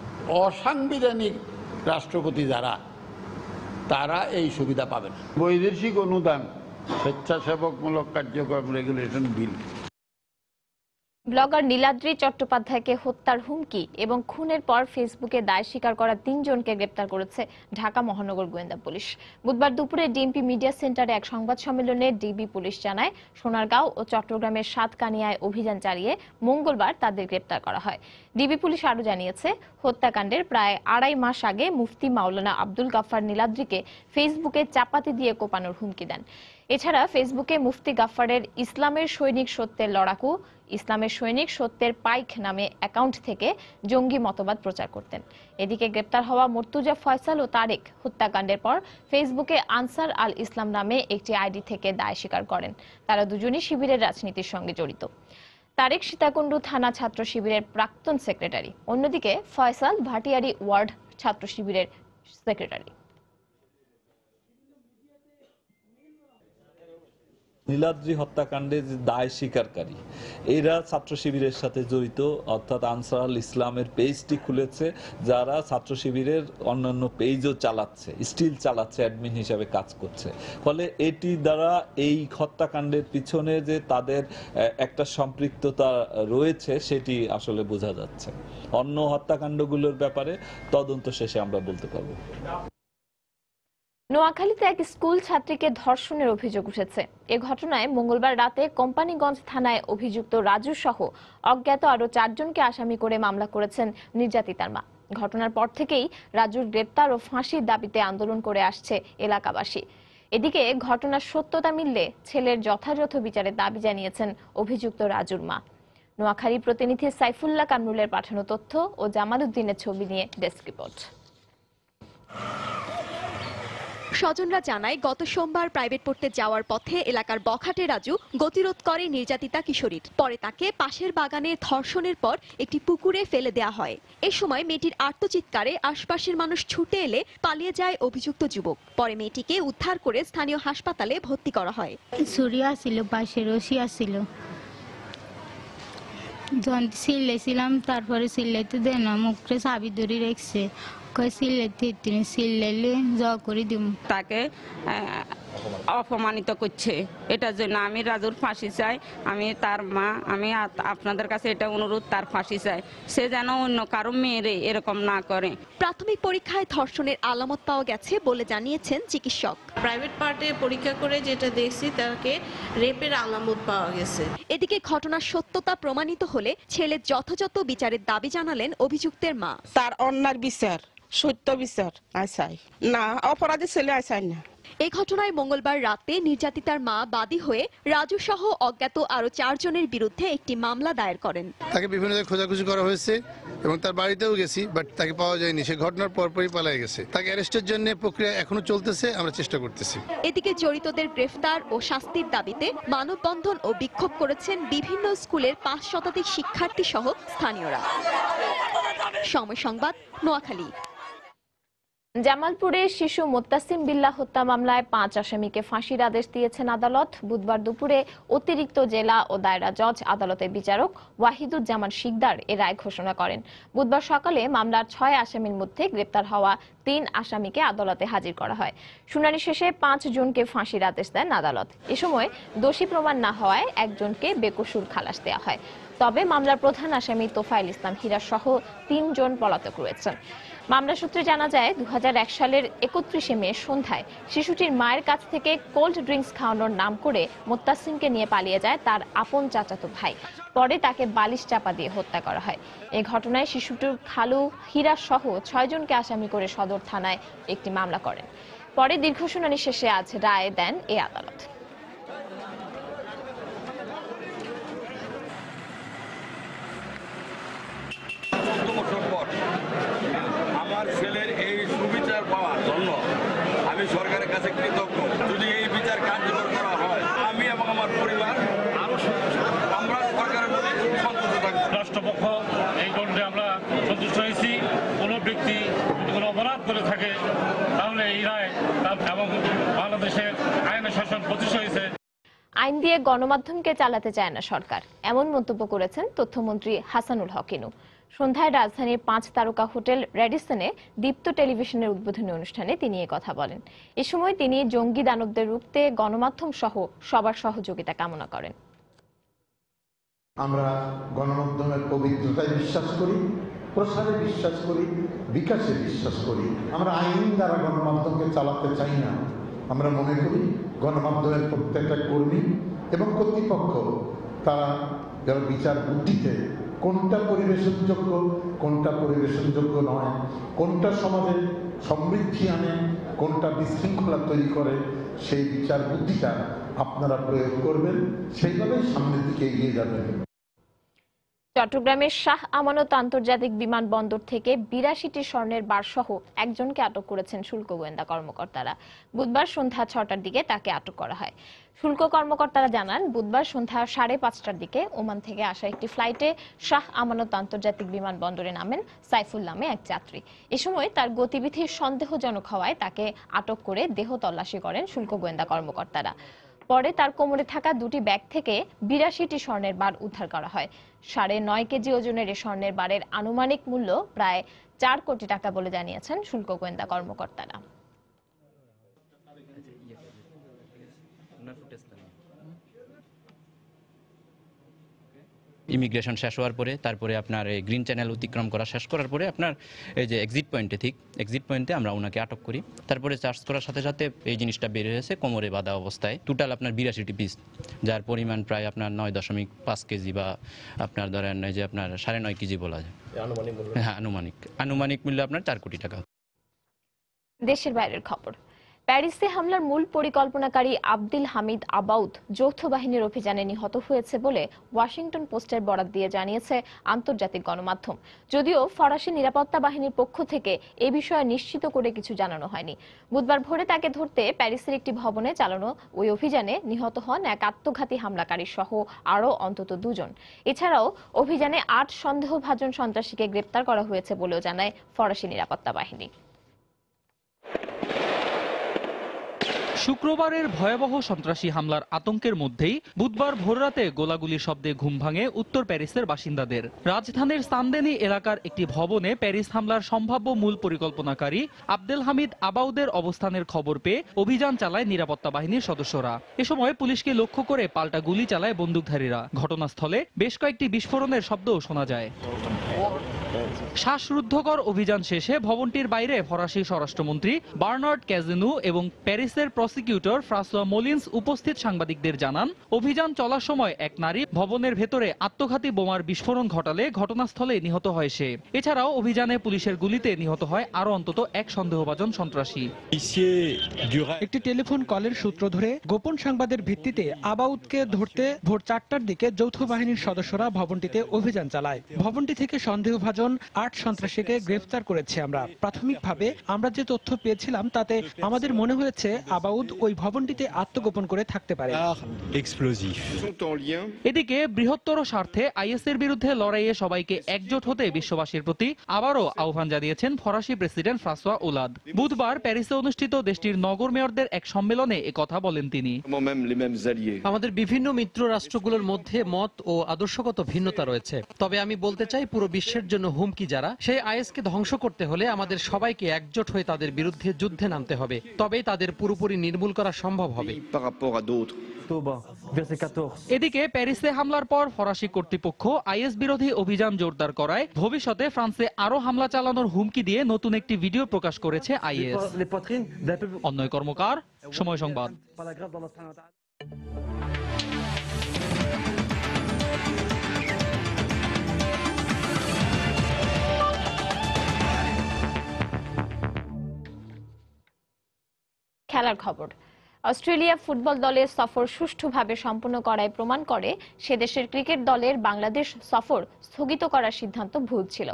অসাংবিধানিক রাষ্ট্রপতি যারা, তারা এই সুবিধা পাবেন। বৈদেশিক অনুদান, স্বেচ্ছাসেবকমূলক কার্যক্রম রেগুলেশন বিল। ব্লগার নীলাদ্রি চট্টোপাধ্যায়কে হত্যার হুমকি এবং খুনের পর ফেসবুকে দায় স্বীকার করা 3 জনকে গ্রেপ্তার করেছে ঢাকা মহানগর গোয়েন্দা পুলিশ। বুধবার দুপুরে ডিএমপি মিডিয়া সেন্টারে এক সংবাদ সম্মেলনে ডিবি পুলিশ জানায়, সোনারগাঁও ও চট্টগ্রামের সাতকানিয়ায় অভিযান চালিয়ে মঙ্গলবার তাদের গ্রেপ্তার করা হয়। ডিবি পুলিশ আরও জানিয়েছে, হত্যাকাণ্ডের প্রায় 2.5 মাস আগে মুফতি মাওলানা আব্দুল গাফফার নীলাদ্রিকে ফেসবুকে চাপাতি দিয়ে কোপানোর হুমকি দেন। এছাড়া ফেসবুকে মুফতি গাফফারের ইসলামের সৈনিক সত্যের লড়াকু, ইসলামের সৈনিক সত্যের পাইক নামে অ্যাকাউন্ট থেকে জঙ্গি মতবাদ প্রচার করতেন। এদিকে গ্রেপ্তার হওয়া মর্তুজা ফয়সাল ও তারেক হত্যাকাণ্ডের পর ফেসবুকে আনসার আল ইসলাম নামে একটি আইডি থেকে দায় স্বীকার করেন। তারা দুজনই শিবিরের রাজনীতির সঙ্গে জড়িত। তারেক সীতাকুণ্ডু থানা ছাত্র শিবিরের প্রাক্তন সেক্রেটারি, অন্যদিকে ফয়সাল ভাটিয়ারি ওয়ার্ড ছাত্র শিবিরের সেক্রেটারি। নীলাদ্রি হত্যাকাণ্ডে যে দায় স্বীকারকারী এরা ছাত্র শিবিরের সাথে জড়িত, অর্থাৎ আনসার আল ইসলামের পেজটি খুলেছে, যারা ছাত্র শিবিরের অন্যান্য পেজও চালাচ্ছে, স্টিল চালাচ্ছে, অ্যাডমিন হিসাবে কাজ করছে। ফলে এটি দ্বারা এই হত্যাকাণ্ডের পিছনে যে তাদের একটা সম্পৃক্ততা রয়েছে সেটি আসলে বোঝা যাচ্ছে। অন্য হত্যাকাণ্ডগুলোর ব্যাপারে তদন্ত শেষে আমরা বলতে পারবো। নোয়াখালীতে এক স্কুল ছাত্রীকে ধর্ষণের অভিযোগ উঠেছে। এ ঘটনায় মঙ্গলবার রাতে কোম্পানিগঞ্জ থানায় অভিযুক্ত রাজু সহ অজ্ঞাত আরো 4 জনকে আসামি করে মামলা করেছেন নির্যাতিতার মা। ঘটনার পর থেকেই রাজুর গ্রেপ্তার ও ফাঁসির দাবিতে আন্দোলন করে আসছে এলাকাবাসী। এদিকে ঘটনার সত্যতা মিললে ছেলের যথাযথ বিচারের দাবি জানিয়েছেন অভিযুক্ত রাজুর মা। নোয়াখালী প্রতিনিধি সাইফুল্লাহ কামরুলের পাঠানো তথ্য ও জামাল উদ্দিনের ছবি নিয়ে ডেস্ক রিপোর্ট। স্বজনরা জানায়, গত সোমবার প্রাইভেট পড়তে যাওয়ার পথে এলাকার বখাটে রাজু গতিরোধ করে নির্যাতিতা কিশোরীর। পরে তাকে পাশের বাগানে ধর্ষণের পর একটি পুকুরে ফেলে দেওয়া হয়। এ সময় মেয়েটির আর্তচিৎকারে আশপাশের মানুষ ছুটে এলে পালিয়ে যায় অভিযুক্ত যুবক। পরে মেয়েটিকে উদ্ধার করে স্থানীয় হাসপাতালে ভর্তি করা হয়। ছুরি আসছিল, পাশে রশি আসছিল, যখন সিল্লাইছিলাম, তারপরে সিল্লাইতে দেয় না, মুখটা চাবি ধরে রেখেছে, সিল্লাইলে জ করে দিব। তাকে অপমানিত করছে, এটার জন্য আমি রাজুর ফাঁসি চাই। আমি তার মা, আমি আপনাদের কাছে এটা অনুরোধ, তার ফাঁসি চাই। সে যেন অন্য কারো মেয়েরে এরকম না করে। প্রাথমিক পরীক্ষায় ধর্ষণের আলামত পাওয়া গেছে বলে জানিয়েছেন চিকিৎসক। প্রাইভেট পার্টে পরীক্ষা করে যেটা দেখছি তাকে রেপের আলামত পাওয়া গেছে। এদিকে ঘটনার সত্যতা প্রমাণিত হলে ছেলের যথাযথ বিচারের দাবি জানালেন অভিযুক্তের মা। তার অন্যার বিচার, সত্য বিচার আসাই না, অপরাধী ছেলে আসাই না। এই ঘটনায় মঙ্গলবার রাতে নির্যাতিতার মা বাদী হয়ে রাজু সহ অজ্ঞাত আরো 4 জনের বিরুদ্ধে একটি মামলা দায়ের করেন। তাকে বিভিন্ন জায়গায় খোঁজাখুঁজি করা হয়েছে এবং তার বাড়িতেও গেছি, বাট তাকে পাওয়া যায়নি। সে ঘটনার পরপরই পালিয়ে গেছে। তাকে অ্যারেস্টের জন্য প্রক্রিয়া এখনো চলতেছে, আমরা চেষ্টা করতেছি। এদিকে জড়িতদের গ্রেফতার ও শাস্তির দাবিতে মানববন্ধন ও বিক্ষোভ করেছেন বিভিন্ন স্কুলের 5 শতাধিক শিক্ষার্থী সহ স্থানীয়রা। সময় সংবাদ, নোয়াখালী। জামালপুরে শিশু মোত্তাসিম বিল্লাহ হত্যা মামলায় 5 আসামিকে ফাঁসির আদেশ দিয়েছেন আদালত। বুধবার দুপুরে অতিরিক্ত জেলা ও দায়রা জজ আদালতের বিচারক ওয়াহিদুজ্জামান শিকদার এ রায় ঘোষণা করেন। বুধবার সকালে মামলার 6 আসামির মধ্যে গ্রেপ্তার হওয়া 3 আসামিকে আদালতে হাজির করা হয়। শুনানি শেষে 5 জনকে ফাঁসির আদেশ দেন আদালত। এ সময় দোষী প্রমাণ না হওয়ায় একজনকে বেকসুর খালাস দেওয়া হয়। তবে মামলার প্রধান আসামি তোফায়েল ইসলাম হীরা সহ 3 জন পলাতক রয়েছেন। মামলা সূত্রে জানা যায়, 2001 সালের 31শে মে সন্ধ্যায় শিশুটির মায়ের কাছ থেকে কোল্ড ড্রিঙ্কস খাওয়ানোর নাম করে মোত্তাসিমকে নিয়ে পালিয়ে যায় তার আপন চাচাতো ভাই। পরে তাকে বালিশ চাপা দিয়ে হত্যা করা হয়। এই ঘটনায় শিশুটির খালু হীরা সহ 6 জনকে আসামি করে সদর থানায় একটি মামলা করেন। পরে দীর্ঘ শুনানি শেষে আজ রায় দেন এই আদালত। আমার ছেলের এই সুবিচার পাওয়ার জন্য আমি সরকারের কাছে কৃতজ্ঞ। যদি এই বিচার কার্যকর করা হয়, আমি এবং আমার পরিবার আমরা সরকারের প্রতি সন্তুষ্ট থাকবো। রাষ্ট্রপক্ষ এই দণ্ডে আমরা সন্তুষ্ট হয়েছি। কোনো ব্যক্তি যদি কোনো অপরাধ করে থাকে তাহলে এই রায় এবং বাংলাদেশের আইনের শাসন প্রতিষ্ঠিত হয়েছে। আইন দিয়ে গণমাধ্যমকে চালাতে চায় না সরকার, এমন মন্তব্য করেছেন তথ্যমন্ত্রী হাসানুল হক ইনু। সন্ধ্যায় রাজধানীর 5 তারকা হোটেল রেডিসনে দীপ্ত টেলিভিশনের উদ্বোধনী অনুষ্ঠানে তিনি কথা বলেন। এ সময় তিনি জঙ্গি দানবদের রুখতে গণমাধ্যম সহ সবার সহযোগিতা কামনা করেন। আমরা গণমাধ্যমের পবিত্রতায় বিশ্বাস করি, প্রসারে বিশ্বাস করি, বিকাশে বিশ্বাস করি। আমরা আইন দ্বারা গণমাধ্যমকে চালাতে চাই না। আমরা মনে করি গণমাধ্যমের প্রত্যেকটা কর্মী এবং কর্তৃপক্ষ তারা যারা বিচার বুদ্ধিতে কোনটা পরিবেশনযোগ্য, কোনটা পরিবেশনযোগ্য নয়, কোনটা সমাজে সমৃদ্ধি আনে, কোনটা বিশৃঙ্খলা তৈরি করে, সেই বিচার বুদ্ধিটা আপনারা প্রয়োগ করবেন, সেইভাবেই সামনের দিকে এগিয়ে যাবেন। চট্টগ্রামের শাহ আমানত আন্তর্জাতিক বিমানবন্দর থেকে 82টি স্বর্ণের বার সহ একজনকে আটক করেছেন শুল্ক গোয়েন্দা কর্মকর্তারা। বুধবার সন্ধ্যা 6টার দিকে তাকে আটক করা হয়। শুল্ক কর্মকর্তারা জানান, বুধবার সন্ধ্যা 5:30টার দিকে ওমান থেকে আসা একটি ফ্লাইটে শাহ আমানত আন্তর্জাতিক বিমানবন্দরে নামেন সাইফুল নামে এক যাত্রী। এ সময় তার গতিবিধি সন্দেহজনক হওয়ায় তাকে আটক করে দেহ তল্লাশি করেন শুল্ক গোয়েন্দা কর্মকর্তারা। পরে তার কোমরে থাকা দুটি ব্যাগ থেকে 82টি স্বর্ণের বার উদ্ধার করা হয়। 9.5 কেজি ওজনের এই স্বর্ণের বারের আনুমানিক মূল্য প্রায় 4 কোটি টাকা বলে জানিয়েছেন শুল্ক গোয়েন্দা কর্মকর্তারা। ইমিগ্রেশন শেষ হওয়ার পরে তারপরে আপনার এই গ্রিন চ্যানেল অতিক্রম করা শেষ করার পরে আপনার এই যে এক্সিট পয়েন্টে আমরা ওনাকে আটক করি। তারপরে চার্জ করার সাথে সাথে এই জিনিসটা বের হয়েছে কোমরে বাঁধা অবস্থায়। টোটাল আপনার 82টি পিস, যার পরিমাণ প্রায় আপনার 9.5 কেজি বা আপনার ধরেন এই যে আপনার 9.5 কেজি বলা যায়। হ্যাঁ, আনুমানিক মূল্য আপনার 4 কোটি টাকা। দেশের বাইরের খবর। প্যারিসে হামলার মূল পরিকল্পনাকারী আব্দুল হামিদ আবাউদ যৌথ বাহিনীর অভিযানে নিহত হয়েছে বলে ওয়াশিংটন পোস্টের বরাত দিয়ে জানিয়েছে আন্তর্জাতিক গণমাধ্যম। যদিও ফরাসি নিরাপত্তা বাহিনীর পক্ষ থেকে এ বিষয়ে নিশ্চিত করে কিছু জানানো হয়নি। বুধবার ভোরে তাকে ধরতে প্যারিসের একটি ভবনে চালানো ওই অভিযানে নিহত হন এক আত্মঘাতী হামলাকারী সহ আরও অন্তত 2 জন। এছাড়াও অভিযানে 8 সন্দেহভাজন সন্ত্রাসীকে গ্রেপ্তার করা হয়েছে বলেও জানায় ফরাসি নিরাপত্তা বাহিনী। শুক্রবারের ভয়াবহ সন্ত্রাসী হামলার আতঙ্কের মধ্যেই বুধবার ভোররাতে গোলাগুলির শব্দে ঘুম ভাঙে উত্তর প্যারিসের বাসিন্দাদের। রাজধানীর সানদেনি এলাকার একটি ভবনে প্যারিস হামলার সম্ভাব্য মূল পরিকল্পনাকারী আব্দুল হামিদ আবাউদের অবস্থানের খবর পেয়ে অভিযান চালায় নিরাপত্তা বাহিনীর সদস্যরা। এ সময় পুলিশকে লক্ষ্য করে পাল্টা গুলি চালায় বন্দুকধারীরা। ঘটনাস্থলে বেশ কয়েকটি বিস্ফোরণের শব্দও শোনা যায়। শ্বাসরুদ্ধকর অভিযান শেষে ভবনটির বাইরে ফরাসি স্বরাষ্ট্রমন্ত্রী বার্নার্ড ক্যাজেনু এবং প্যারিসের প্রসিকিউটর ফ্রাঁসোয়া মোলিন্স উপস্থিত সাংবাদিকদের জানান, অভিযান চলার সময় এক নারী ভবনের ভেতরে আত্মঘাতী বোমার বিস্ফোরণ ঘটালে ঘটনাস্থলে নিহত হয় সে। এছাড়াও অভিযানে পুলিশের গুলিতে নিহত হয় আরও অন্তত এক সন্দেহভাজন সন্ত্রাসী। একটি টেলিফোন কলের সূত্র ধরে গোপন সংবাদের ভিত্তিতে আবাউদকে ধরতে ভোর 4টার দিকে যৌথ বাহিনীর সদস্যরা ভবনটিতে অভিযান চালায়। ভবনটি থেকে সন্দেহভাজন 8 সন্ত্রাসীকে গ্রেফতার করেছে আমরা। প্রাথমিকভাবে আমরা যে তথ্য পেয়েছিলাম তাতে আমাদের মনে হয়েছে আবাউদ ওই ভবনটিতে আত্মগোপন করে থাকতে পারে। এদিকে বৃহত্তর স্বার্থে আইএসের বিরুদ্ধে লড়াইয়ে সবাইকে একজোট হতে বিশ্ববাসীর প্রতি আবারও আহ্বান জানিয়েছেন ফরাসি প্রেসিডেন্ট ফ্রাঁসোয়া ওলাদ। বুধবার প্যারিসে অনুষ্ঠিত দেশটির নগর মেয়রদের এক সম্মেলনে একথা বলেন তিনি। আমাদের বিভিন্ন মিত্র রাষ্ট্রগুলোর মধ্যে মত ও আদর্শগত ভিন্নতা রয়েছে, তবে আমি বলতে চাই পুরো বিশ্বের জন্য হুমকি যারা, সেই আইএসকে ধ্বংস করতে হলে আমাদের সবাইকে একজোট হয়ে তাদের বিরুদ্ধে যুদ্ধে নামতে হবে, তবেই তাদের পুরোপুরি নির্মূল করা সম্ভব হবে। এদিকে প্যারিসে হামলার পর ফরাসি কর্তৃপক্ষ আইএস বিরোধী অভিযান জোরদার করায় ভবিষ্যতে ফ্রান্সে আরো হামলা চালানোর হুমকি দিয়ে নতুন একটি ভিডিও প্রকাশ করেছে আইএস। অন্যয় কর্মকার, সময় সংবাদ। খেলার খবর। অস্ট্রেলিয়া ফুটবল দলের সফর সুষ্ঠুভাবে সম্পন্ন করায় প্রমাণ করে সে দেশের ক্রিকেট দলের বাংলাদেশ সফর স্থগিত করার সিদ্ধান্ত ভুল ছিল।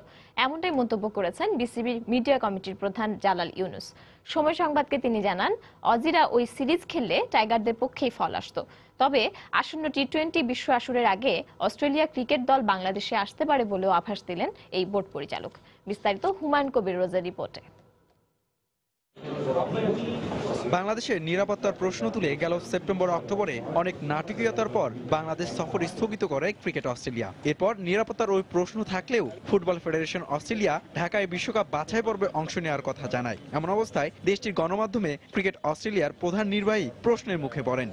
এমনটাই মন্তব্য করেছেন বিসিবির মিডিয়া কমিটির প্রধান জালাল ইউনুস। সময় সংবাদকে তিনি জানান, অজিরা ওই সিরিজ খেললে টাইগারদের পক্ষেই ফল আসত। তবে আসন্ন টি-20 বিশ্ব আসরের আগে অস্ট্রেলিয়া ক্রিকেট দল বাংলাদেশে আসতে পারে বলেও আভাস দিলেন এই বোর্ড পরিচালক। বিস্তারিত হুমায়ুন কবির রোজের রিপোর্টে। বাংলাদেশের নিরাপত্তার প্রশ্ন তুলে গেল সেপ্টেম্বর অক্টোবরে অনেক নাটকীয়তার পর বাংলাদেশ সফর স্থগিত করে ক্রিকেট অস্ট্রেলিয়া। এরপর নিরাপত্তার ওই প্রশ্ন থাকলেও ফুটবল ফেডারেশন অস্ট্রেলিয়া ঢাকায় বিশ্বকাপ বাছাই পর্বে অংশ নেওয়ার কথা জানায়। এমন অবস্থায় দেশটির গণমাধ্যমে ক্রিকেট অস্ট্রেলিয়ার প্রধান নির্বাহী প্রশ্নের মুখে পড়েন।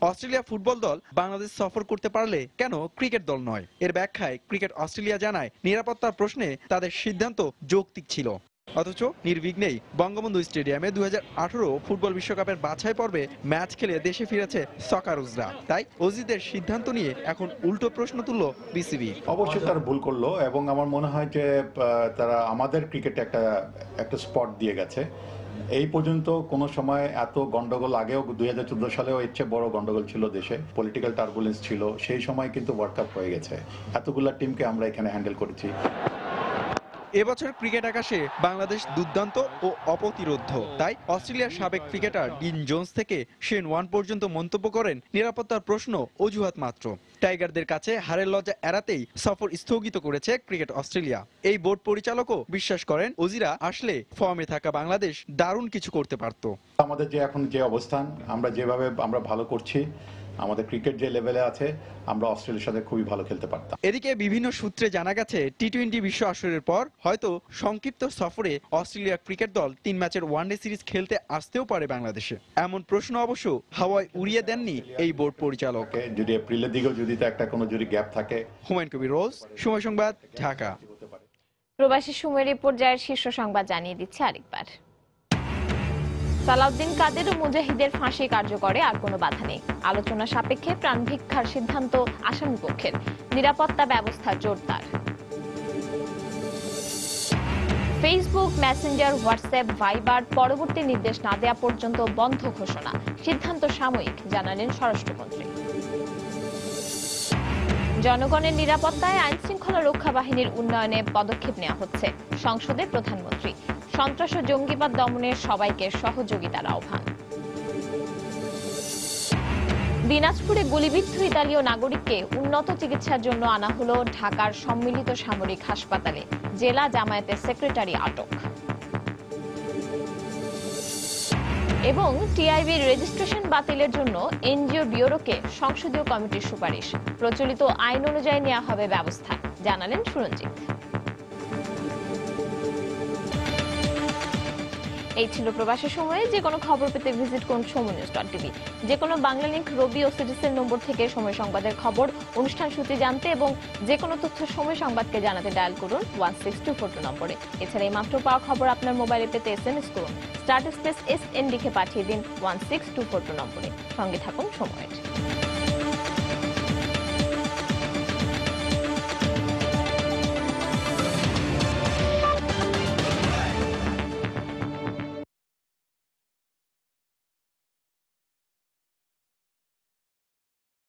অস্ট্রেলিয়া ফুটবল দল বাংলাদেশ সফর করতে পারলে কেন ক্রিকেট দল নয়? এর ব্যাখ্যায় ক্রিকেট অস্ট্রেলিয়া জানায়, নিরাপত্তার প্রশ্নে তাদের সিদ্ধান্ত যৌক্তিক ছিল। অথচ নির্বিঘ্নেই বঙ্গবন্ধু স্টেডিয়ামে 2018 ফুটবল বিশ্বকাপের বাছাই পর্বে ম্যাচ খেলে দেশে ফিরেছে সকারুজরা। তাই অজিদের সিদ্ধান্ত নিয়ে এখন উল্টো প্রশ্ন তুলল বিসিবি। অবশ্যই তারা ভুল করলো এবং আমার মনে হয় যে তারা আমাদের ক্রিকেটে একটা স্পট দিয়ে গেছে। এই পর্যন্ত কোনো সময় এত গন্ডগোল আগেও 2014 সালেও এর চেয়ে বড় গন্ডগোল ছিল দেশে, পলিটিক্যাল টার্বুলেন্স ছিল, সেই সময় কিন্তু ওয়ার্ল্ড কাপ হয়ে গেছে। এতগুলা টিমকে আমরা এখানে হ্যান্ডেল করেছি। এবছর ক্রিকেট আকাশে বাংলাদেশ দুর্দান্ত ও অপ্রতিরোধ্য, তাই অস্ট্রেলিয়ার সাবেক ক্রিকেটার ডিন জোন্স থেকে শেন ওয়ার্ন পর্যন্ত মন্তব্য করেন নিরাপত্তার প্রশ্ন অজুহাত মাত্র। টাইগারদের কাছে হারের লজ্জা এড়াতেই সফর স্থগিত করেছে ক্রিকেট অস্ট্রেলিয়া। এই বোর্ড পরিচালকও বিশ্বাস করেন অজিরা আসলে ফর্মে থাকা বাংলাদেশ দারুণ কিছু করতে পারত। আমাদের যে এখন যে অবস্থান, আমরা যেভাবে আমরা ভালো করছি, আমাদের ক্রিকেট যে লেভেলে আছে, আমরা অস্ট্রেলিয়ার সাথে খুবই ভালো খেলতে পারতাম। এদিকে বিভিন্ন সূত্রে জানা গেছে টি-20 বিশ্ব আসরের পর হয়তো সংক্ষিপ্ত সফরে অস্ট্রেলিয়া ক্রিকেট দল 3 ম্যাচের ওয়ানডে সিরিজ খেলতে আসতেও পারে বাংলাদেশে। এমন প্রশ্ন অবশ্য হাওয়ায় উড়িয়ে দেননি এই বোর্ড পরিচালক। যদি এপ্রিলের দিকেও যদি কোনো গ্যাপ থাকে। হুমায়ুন কবির রোজ, সময় সংবাদ, ঢাকা। প্রবাসী সময়ের পর্যায়ের শীর্ষ সংবাদ জানিয়ে দিচ্ছে আরেকবার। সালাউদ্দিন কাদের ও মুজাহিদের ফাঁসি কার্যকরে আর কোনো বাধা নেই। আলোচনা সাপেক্ষে প্রাণভিক্ষার সিদ্ধান্ত আসামিপক্ষের, নিরাপত্তা ব্যবস্থা জোরদার। ফেসবুক, মেসেঞ্জার, হোয়াটসঅ্যাপ, ভাইবার পরবর্তী নির্দেশ না দেওয়া পর্যন্ত বন্ধ ঘোষণা, সিদ্ধান্ত সাময়িক, জানালেন স্বরাষ্ট্রমন্ত্রী। জনগণের নিরাপত্তায় আইন শৃঙ্খলা রক্ষা বাহিনীর উন্নয়নে পদক্ষেপ নেওয়া হচ্ছে, সংসদে প্রধানমন্ত্রী। সন্ত্রাস ও জঙ্গিবাদ দমনে সবাইকে সহযোগিতার আহ্বান। দিনাজপুরে গুলিবিদ্ধ ইতালীয় নাগরিককে উন্নত চিকিৎসার জন্য আনা হলো ঢাকার সম্মিলিত সামরিক হাসপাতালে, জেলা জামায়াতের সেক্রেটারি আটক। এবং টিআইবির রেজিস্ট্রেশন বাতিলের জন্য এনজিও ব্যুরোকে সংসদীয় কমিটির সুপারিশ, প্রচলিত আইন অনুযায়ী নেওয়া হবে ব্যবস্থা, জানালেন সুরঞ্জিত। এই ছিল প্রবাসী সময়ে। যে কোনো খবর পেতে ভিজিট করুন সময়.tv। যে কোনো বাংলা লিংক, রবি ও সিটিসেল নম্বর থেকে সময় সংবাদের খবর, অনুষ্ঠান সূচি জানতে এবং যে কোনো তথ্য সময় সংবাদকে জানাতে ডায়াল করুন 16242 নম্বরে। এছাড়া এই মাত্র পাওয়া খবর আপনার মোবাইলে পেতে SMS করুন *SN লিখে পাঠিয়ে দিন 16242 নম্বরে। সঙ্গে থাকুন সময়ের।